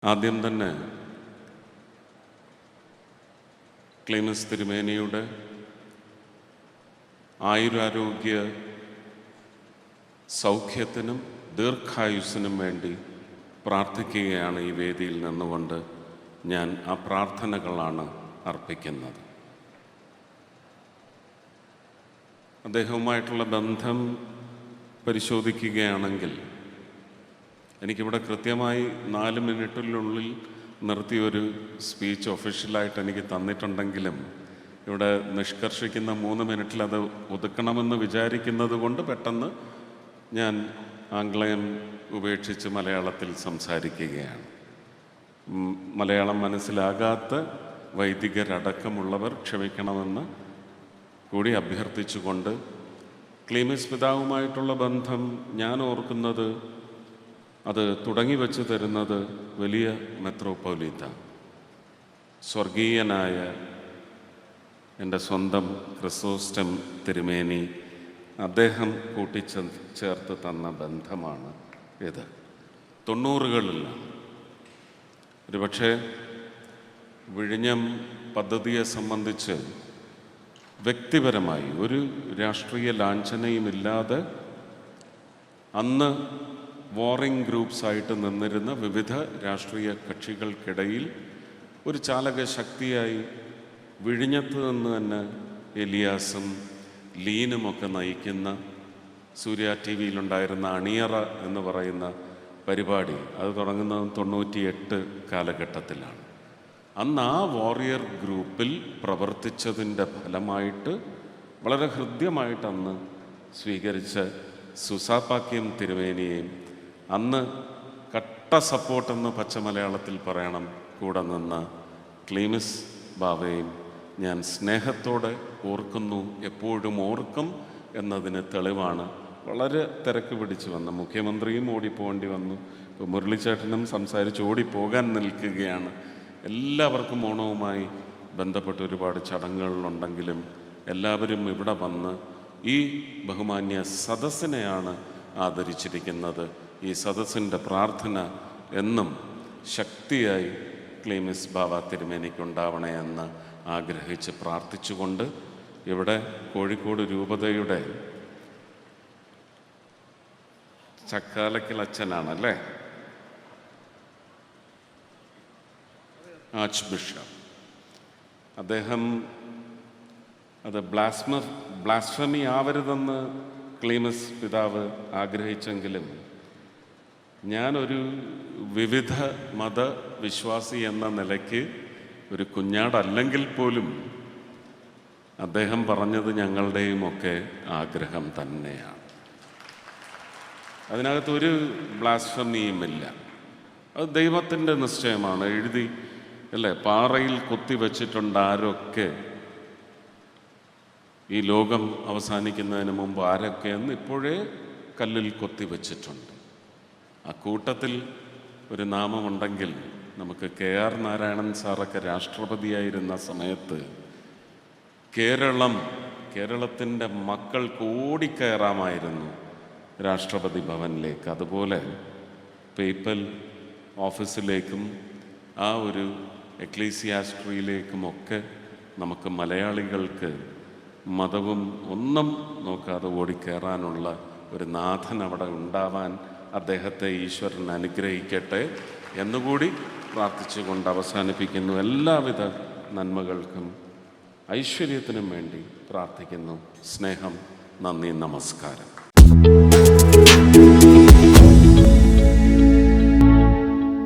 ആദ്യം തന്നെ ക്ലീമസ് തിരുമേനിയുടെ ആയുരാരോഗ്യ സൗഖ്യത്തിനും ദീർഘായുസ്സിനും വേണ്ടി പ്രാർത്ഥിക്കുകയാണ് ഈ വേദിയിൽ നിന്നുകൊണ്ട് ഞാൻ ആ പ്രാർത്ഥനകളാണ് അർപ്പിക്കുന്നത്. അദ്ദേഹവുമായിട്ടുള്ള ബന്ധം പരിശോധിക്കുകയാണെങ്കിൽ എനിക്കിവിടെ കൃത്യമായി 4 മിനിറ്റിനുള്ളിൽ നിർത്തിയൊരു സ്പീച്ച് ഒഫീഷ്യലായിട്ട് എനിക്ക് തന്നിട്ടുണ്ടെങ്കിലും ഇവിടെ നിഷ്കർഷിക്കുന്ന 3 മിനിറ്റിൽ അത് ഒതുക്കണമെന്ന് വിചാരിക്കുന്നത് കൊണ്ട് പെട്ടെന്ന് ഞാൻ ആംഗ്ലയം ഉപേക്ഷിച്ച് മലയാളത്തിൽ സംസാരിക്കുകയാണ്. മലയാളം മനസ്സിലാകാത്ത വൈദികരടക്കമുള്ളവർ ക്ഷമിക്കണമെന്ന് കൂടി അഭ്യർത്ഥിച്ചുകൊണ്ട് ക്ലീമസ് പിതാവുമായിട്ടുള്ള ബന്ധം ഞാൻ ഓർക്കുന്നത് അത് തുടങ്ങി വച്ച് തരുന്നത് വലിയ മെത്രോപ്പൊലീത്ത സ്വർഗീയനായ എൻ്റെ സ്വന്തം ക്രിസോസ്റ്റം തിരുമേനി അദ്ദേഹം കൂട്ടിച്ചേർത്ത് തന്ന ബന്ധമാണ് ഇത്. 90കളിലാണ്. ഒരുപക്ഷെ വിഴിഞ്ഞം പദ്ധതിയെ സംബന്ധിച്ച് വ്യക്തിപരമായി ഒരു രാഷ്ട്രീയ ലാഞ്ചനയുമില്ലാതെ അന്ന് വാറിംഗ് ഗ്രൂപ്പ്സായിട്ട് നിന്നിരുന്ന വിവിധ രാഷ്ട്രീയ കക്ഷികൾക്കിടയിൽ ഒരു ചാലക ശക്തിയായി വിഴിഞ്ഞത്ത് നിന്ന് തന്നെ എലിയാസും ലീനുമൊക്കെ നയിക്കുന്ന സൂര്യ ടി വിയിലുണ്ടായിരുന്ന അണിയറ എന്ന് പറയുന്ന പരിപാടി അത് തുടങ്ങുന്നത് 98 കാലഘട്ടത്തിലാണ്. അന്ന് ആ വാറിയർ ഗ്രൂപ്പിൽ പ്രവർത്തിച്ചതിൻ്റെ ഫലമായിട്ട് വളരെ ഹൃദ്യമായിട്ട് അന്ന് സ്വീകരിച്ച സുസാപാക്യം തിരുമേനിയെയും അന്ന് കട്ട സപ്പോർട്ടെന്ന് പച്ചമലയാളത്തിൽ പറയണം കൂടെ നിന്ന ക്ലീമസ് ബാവയും ഞാൻ സ്നേഹത്തോടെ ഓർക്കുന്നു, എപ്പോഴും ഓർക്കും എന്നതിന് തെളിവാണ്. വളരെ തിരക്ക് പിടിച്ച് വന്ന മുഖ്യമന്ത്രിയും ഓടിപ്പോകേണ്ടി വന്നു. ഇപ്പോൾ മുരളിച്ചേട്ടനും സംസാരിച്ച് ഓടിപ്പോകാൻ നിൽക്കുകയാണ്. എല്ലാവർക്കും ഓണവുമായി ബന്ധപ്പെട്ട് ഒരുപാട് ചടങ്ങുകളുണ്ടെങ്കിലും എല്ലാവരും ഇവിടെ വന്ന് ഈ ബഹുമാന്യ സദസ്സിനെയാണ് ആദരിച്ചിരിക്കുന്നത്. ഈ സദസ്സിൻ്റെ പ്രാർത്ഥന എന്നും ശക്തിയായി ക്ലീമസ് ബാവ തിരുമേനിക്കുണ്ടാവണേ എന്ന് ആഗ്രഹിച്ച് പ്രാർത്ഥിച്ചുകൊണ്ട് ഇവിടെ കോഴിക്കോട് രൂപതയുടെ ചക്കാലക്കൽ അച്ഛനാണല്ലേ ആർച്ച് ബിഷപ്പ്, അദ്ദേഹം അത് ബ്ലാസ്ഫമി ആവരുതെന്ന് ക്ലീമസ് പിതാവ് ആഗ്രഹിച്ചെങ്കിലും ഞാനൊരു വിവിധ മതവിശ്വാസി എന്ന നിലയ്ക്ക് ഒരു കുഞ്ഞാടല്ലെങ്കിൽ പോലും അദ്ദേഹം പറഞ്ഞത് ഞങ്ങളുടെയുമൊക്കെ ആഗ്രഹം തന്നെയാണ്. അതിനകത്തൊരു ബ്ലാസ്ഫമിയുമില്ല. അത് ദൈവത്തിൻ്റെ നിശ്ചയമാണ്. എഴുതി അല്ലേ, പാറയിൽ കുത്തിവെച്ചിട്ടുണ്ട് ആരൊക്കെ ഈ ലോകം അവസാനിക്കുന്നതിന് മുമ്പ് ആരൊക്കെയെന്ന് ഇപ്പോഴേ കല്ലിൽ കൊത്തിവെച്ചിട്ടുണ്ട്. ആ കൂട്ടത്തിൽ ഒരു നാമമുണ്ടെങ്കിൽ നമുക്ക് KR നാരായണൻ സാറൊക്കെ രാഷ്ട്രപതിയായിരുന്ന സമയത്ത് കേരളത്തിൻ്റെ മക്കൾക്ക് ഓടിക്കയറാമായിരുന്നു രാഷ്ട്രപതി ഭവനിലേക്ക്. അതുപോലെ പേപ്പൽ ഓഫീസിലേക്കും ആ ഒരു എക്ലീസിയാസ്ട്രിയിലേക്കുമൊക്കെ നമുക്ക് മലയാളികൾക്ക് മതവും ഒന്നും നോക്കാതെ ഓടിക്കയറാനുള്ള ഒരു നാഥൻ അവിടെ ഉണ്ടാവാൻ അദ്ദേഹത്തെ ഈശ്വരൻ അനുഗ്രഹിക്കട്ടെ എന്നുകൂടി പ്രാർത്ഥിച്ചുകൊണ്ട് അവസാനിപ്പിക്കുന്നു. എല്ലാവിധ നന്മകൾക്കും ഐശ്വര്യത്തിനും വേണ്ടി പ്രാർത്ഥിക്കുന്നു. സ്നേഹം, നന്ദി, നമസ്കാരം.